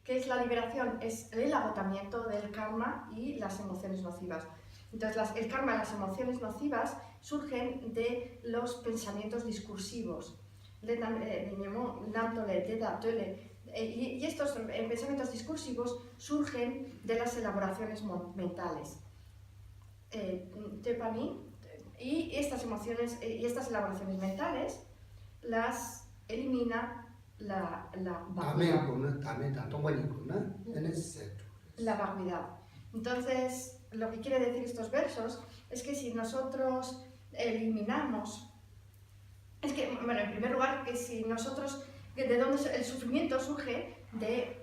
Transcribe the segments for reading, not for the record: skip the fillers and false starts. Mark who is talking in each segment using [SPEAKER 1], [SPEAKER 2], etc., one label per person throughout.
[SPEAKER 1] ¿Qué es la liberación? Es el agotamiento del karma y las emociones nocivas. Entonces, el karma y las emociones nocivas surgen de los pensamientos discursivos. Y estos pensamientos discursivos surgen de las elaboraciones mentales. Y estas emociones y estas elaboraciones mentales las elimina la vacuidad. La vacuidad. Entonces, lo que quiere decir estos versos es que si nosotros eliminamos, bueno, en primer lugar, que si nosotros, de dónde el sufrimiento surge de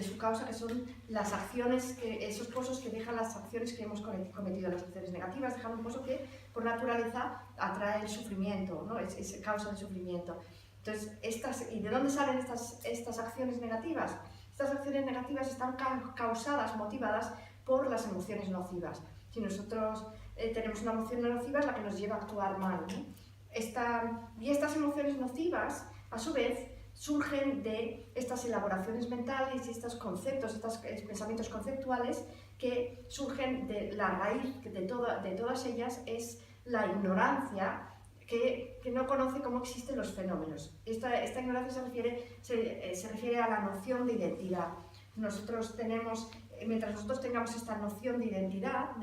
[SPEAKER 1] su causa, que son las acciones, esos pozos que dejan las acciones que hemos cometido, las acciones negativas, dejan un pozo que por naturaleza atrae el sufrimiento, ¿no? Es causa del sufrimiento. Entonces, ¿y de dónde salen estas acciones negativas? Estas acciones negativas están causadas, motivadas por las emociones nocivas. Si nosotros tenemos una emoción nociva es la que nos lleva a actuar mal, ¿no? Y estas emociones nocivas, a su vez, surgen de estas elaboraciones mentales y estos conceptos, estos pensamientos conceptuales que surgen de la raíz de todas ellas es la ignorancia que no conoce cómo existen los fenómenos. Esta ignorancia se refiere a la noción de identidad. Mientras nosotros tengamos esta noción de identidad,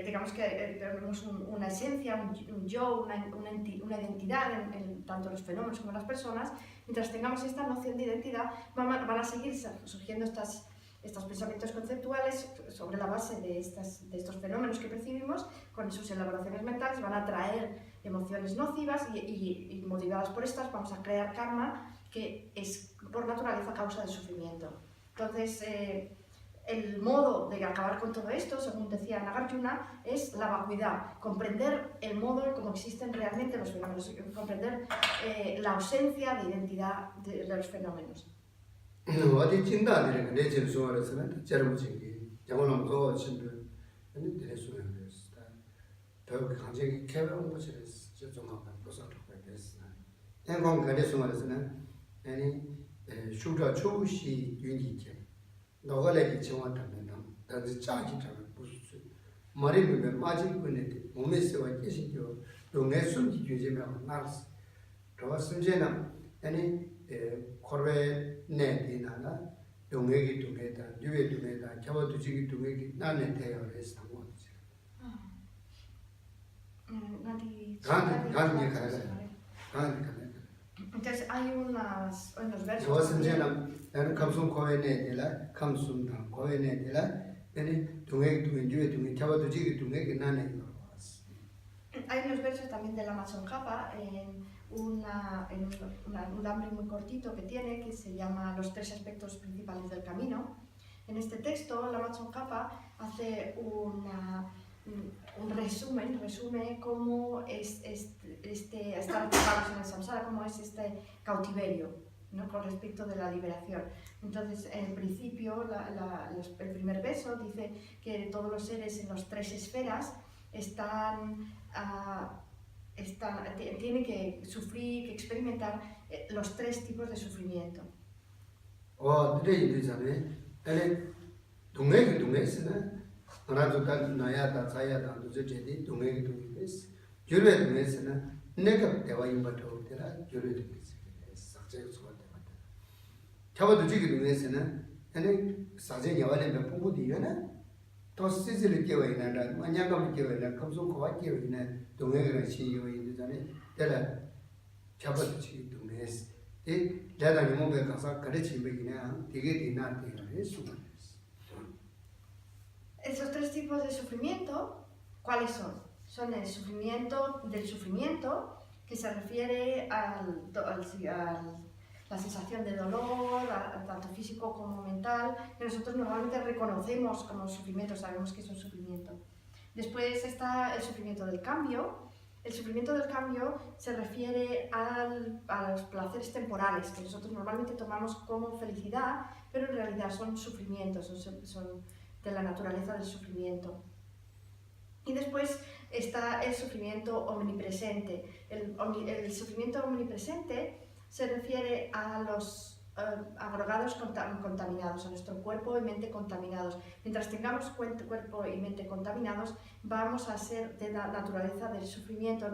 [SPEAKER 1] digamos que tenemos una esencia, un yo, una identidad en tanto los fenómenos como las personas, mientras tengamos esta noción de identidad van a seguir surgiendo estos pensamientos conceptuales sobre la base de estos fenómenos que percibimos, con sus elaboraciones mentales van a traer emociones nocivas y motivadas por estas vamos a crear karma que es por naturaleza causa de sufrimiento. Entonces, el modo de acabar con todo esto, según decía Nagarjuna, es la vacuidad, comprender el modo en cómo existen realmente los fenómenos, comprender la ausencia de identidad de los fenómenos.
[SPEAKER 2] 너가래기 정확하면 다들 짜기 잡을 부수 머리를 맞을 뻔했대 몸에서 계시죠 동네 숨기 규제면 나스 더 순제나 아니 코레 내디나나 동네기 동네다 뉴에 동네다 겨워두지기 동네기 나는 대여를 했어 뭐지 간디
[SPEAKER 1] Entonces hay unos versos.
[SPEAKER 2] 저 순제나 나는 감성 고에네들라 감성당 고에네들라 아니 동네 뉴에 동네 겨워두지기 동네기 나는
[SPEAKER 1] Hay unos versos también de Lama Tsongkhapa en un libro muy cortito que tiene, que se llama Los tres aspectos principales del camino. En este texto, Lama Tsongkhapa hace resume cómo es estar atrapados en el samsara, cómo es este cautiverio, ¿no? Con respecto de la liberación. Entonces, en principio, el primer verso dice que todos los seres en las tres esferas tienen que sufrir, que experimentar los tres tipos de sufrimiento.
[SPEAKER 2] 도스지를 깨워이나라 만약을 깨워이나 감성 고와 깨워이나 동해를 시요이잖아요. 내가 잡아주지 동해스. 이 내가 몸에 가서 가르치면이나 되게 되나대요.
[SPEAKER 1] Esos tres tipos de sufrimiento, ¿cuáles son? Son el sufrimiento del sufrimiento, que se refiere a la sensación de dolor, tanto físico como mental, que nosotros normalmente reconocemos como sufrimiento, sabemos que es un sufrimiento. Después está el sufrimiento del cambio. El sufrimiento del cambio se refiere a los placeres temporales, que nosotros normalmente tomamos como felicidad, pero en realidad son sufrimientos, son de la naturaleza del sufrimiento. Y después está el sufrimiento omnipresente. El sufrimiento omnipresente se refiere a agregados contaminados, a nuestro cuerpo y mente contaminados. Mientras tengamos cuerpo y mente contaminados, vamos a ser de la naturaleza del sufrimiento.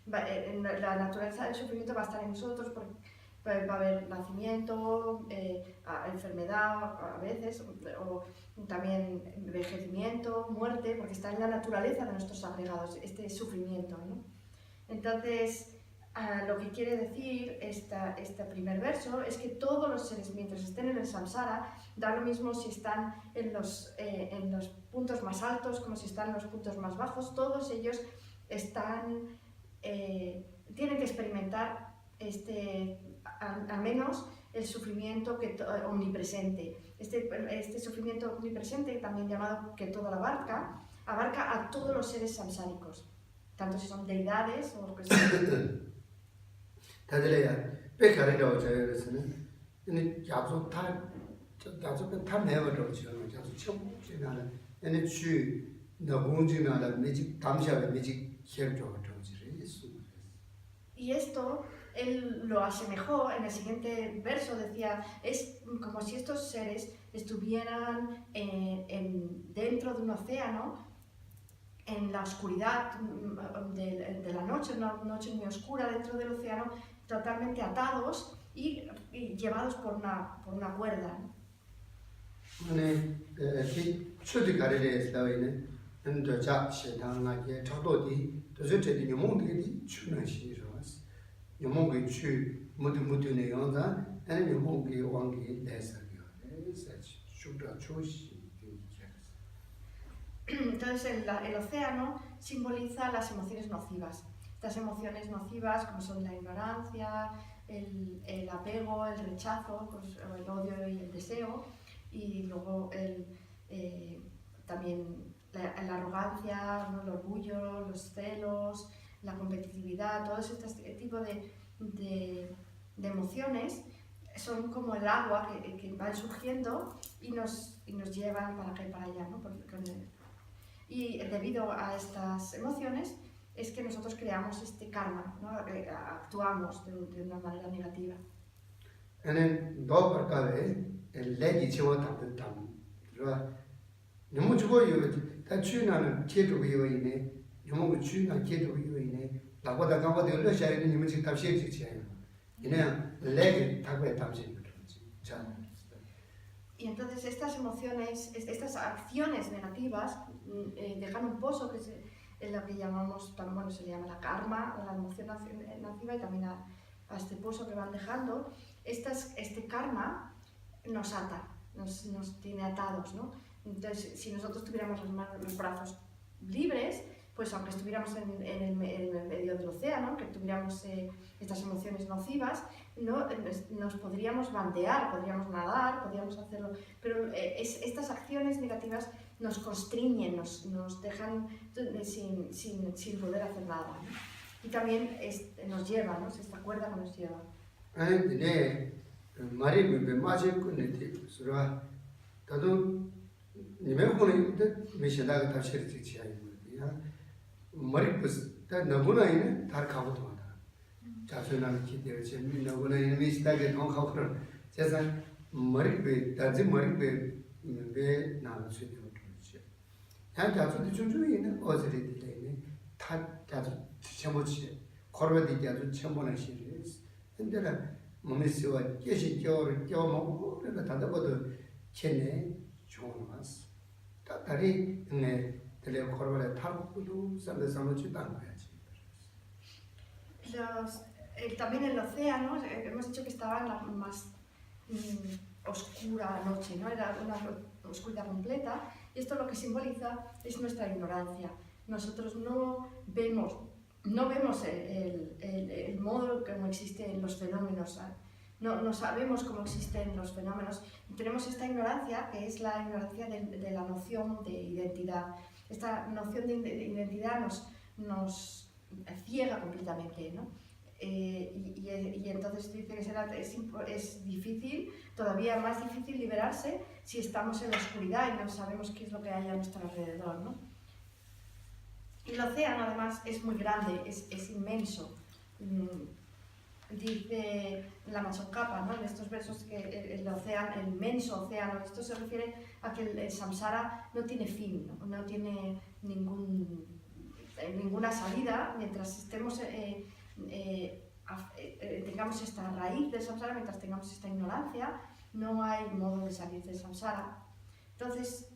[SPEAKER 1] La naturaleza del sufrimiento va a estar en nosotros porque va a haber nacimiento, enfermedad a veces, o también envejecimiento, muerte, porque está en la naturaleza de nuestros agregados, este sufrimiento, ¿no? Entonces, lo que quiere decir este primer verso es que todos los seres, mientras estén en el samsara, da lo mismo si están en los puntos más altos como si están en los puntos más bajos, todos ellos tienen que experimentar al menos el sufrimiento omnipresente. Este sufrimiento omnipresente, también llamado que todo abarca a todos los seres samsáricos, tanto si son deidades o lo que sea.
[SPEAKER 2] 다들이야 백가리라고 저기서는 근데 야수 타 매워도 지금 야수 처음 지나는 얘네 주 너군지나라 매직 담샤베 매직 혈조 정지를 예수.
[SPEAKER 1] Y esto él lo asemejó en el siguiente verso, decía, es como si estos seres estuvieran dentro de un océano, en la oscuridad de la noche, una noche muy oscura dentro del océano, totalmente atados y llevados por una cuerda. Entonces el océano simboliza las emociones nocivas. Estas emociones nocivas como son la ignorancia, el apego, el rechazo, pues, el odio y el deseo, y luego también la arrogancia, ¿no? El orgullo, los celos, la competitividad, todo este tipo de emociones son como el agua que van surgiendo y nos llevan para acá y para allá, ¿no? Y debido a estas emociones es que nosotros creamos este karma, ¿no? Actuamos de una manera negativa. Y entonces estas emociones, estas acciones negativas dejan un pozo que es lo que llamamos, bueno, se llama la karma, la emoción nativa, y también a este pozo que van dejando. Este karma nos ata, nos tiene atados, ¿no? Entonces, si nosotros tuviéramos los brazos libres, pues aunque estuviéramos en el medio del océano, que tuviéramos estas emociones nocivas, ¿no? Nos podríamos bandear, podríamos nadar, podríamos hacerlo, pero estas acciones negativas nos constriñen, nos dejan sin poder hacer nada, ¿no? Y también nos lleva, ¿no? Esta cuerda que nos lleva.
[SPEAKER 2] 머리부스 다 너구나이네 다 가고도마다 자수나는 기대어지 너구나이네 미스타게 동하고는 세상 머리부 다지 머리부 왜 나는 수도 그렇지 한 자수도 중중이네 어디를 되네 다 자수 첨부치 걸어디게 아주 첨부는 시리즈 근데는 몸에서 계시 겨울을 겨먹고 그러니까 다다보도 쳤네 좋은 맛 다리 네
[SPEAKER 1] También el océano, hemos dicho que estaba en la más oscura noche, ¿no? Era una oscuridad completa, y esto lo que simboliza es nuestra ignorancia. Nosotros no vemos el modo como existen los fenómenos, no sabemos cómo existen los fenómenos, tenemos esta ignorancia que es la ignorancia de la noción de identidad. Esta noción de identidad nos ciega completamente, ¿no? Y entonces dice que es difícil, todavía más difícil liberarse si estamos en la oscuridad y no sabemos qué es lo que hay a nuestro alrededor, ¿no? Y el océano además es muy grande, es inmenso. dice la Machonkapa, ¿no? En estos versos que el océano, el inmenso océano, esto se refiere a que el samsara no tiene fin, no tiene ninguna salida mientras estemos, tengamos esta raíz del samsara, mientras tengamos esta ignorancia, no hay modo de salir del samsara. Entonces,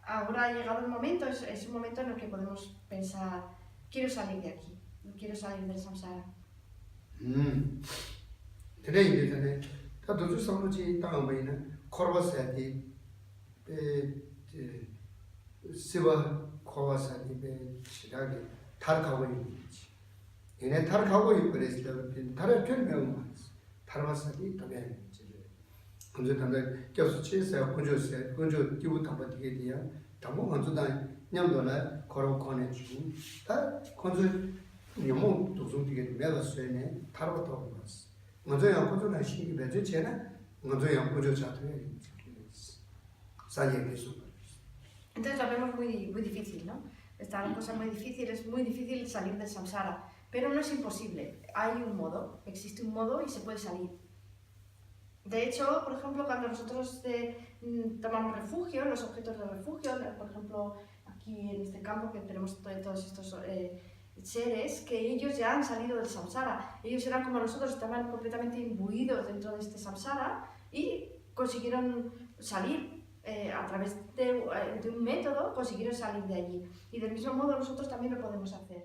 [SPEAKER 1] ahora ha llegado el momento, es un momento en el que podemos pensar, quiero salir de aquí, quiero salir del samsara.
[SPEAKER 2] Today, dozu samluji tangmayna korwa sati siva korwa sati be chidagi tar kago yuji. Ine tar kago yuji tar kön mewas. Tar sati tabe yuji. Kunjo tanda kyosu chi sa kunjo kibu tamba dige dia tamo kunjo dan nyamdo la korwa kone chu. Ta kunjo nyamo dozu dige mega suene tarwa tawo mas. 먼저 양고조나 신기 배제 제나 먼저 양고조 자토에 사je eso.
[SPEAKER 1] Entonces lo vemos muy difícil, ¿no? Está una cosa muy difícil, es muy difícil salir del samsara, pero no es imposible. Hay un modo, existe un modo y se puede salir. De hecho, por ejemplo, cuando nosotros tomamos refugio, los objetos de refugio, por ejemplo, aquí en este campo que tenemos todos estos seres, que ellos ya han salido del samsara. Ellos eran como nosotros, estaban completamente imbuidos dentro de este samsara y consiguieron salir a través de un método, consiguieron salir de allí. Y del mismo modo nosotros también lo podemos hacer.